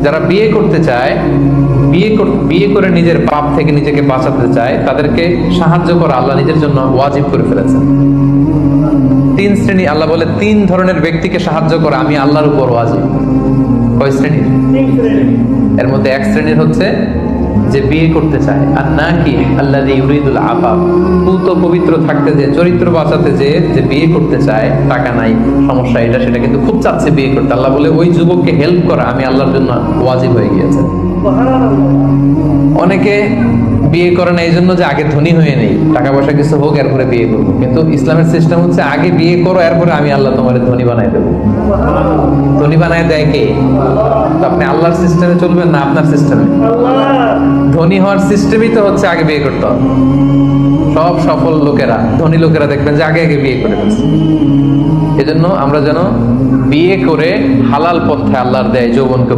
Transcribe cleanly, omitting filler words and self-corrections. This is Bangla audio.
যারা বিয়ে করতে চায়, বিয়ে করে নিজের পাপ থেকে নিজেকে বাঁচাতে চায়, তাদেরকে সাহায্য করা আল্লাহ নিজের জন্য ওয়াজিব করে ফেলেছেন। তিন শ্রেণী, আল্লাহ বলে 3 ধরনের ব্যক্তিকে সাহায্য করা আমি আল্লাহর উপর ওয়াজিব। কয় শ্রেণীর? এর মধ্যে এক শ্রেণীর হচ্ছে যে বিয়ে করতে চায়, আর নাকি আল্লাযী ইউরিদুল আফাফ, পুত পবিত্র থাকতে, যে চরিত্র বাঁচাতে, যে বিয়ে করতে চায়, টাকা নাই, সমস্যা এটা সেটা, কিন্তু খুব চাচ্ছে বিয়ে করতে। আল্লাহ বলে ওই যুবককে হেল্প করা আমি আল্লাহর জন্য ওয়াজিব হয়ে গিয়েছে। অনেকে বিয়ে করে না এই জন্য যে আগে ধনী হয়ে নেই, টাকা পয়সা কিছু হোক এরপরে বিয়ে করবো, কিন্তু ইসলামের সিস্টেম হচ্ছে আগে বিয়ে করো, এরপরে আমি আল্লাহ তোমার ধনী বানাই দেবো। ধনী বানায় দেয় কে? তো আপনি আল্লাহর সিস্টেমে চলবেন না আপনার সিস্টেমে? ধনী হওয়ার সিস্টেমই তো হচ্ছে আগে বিয়ে করতে হবে। সব সফল লোকেরা, ধনী লোকেরা দেখবেন যে আগে আগে বিয়ে করে ফেলছে। এজন্য আমরা যেন বিয়ে করে হালাল পথে আল্লাহর দেয় যৌবনকে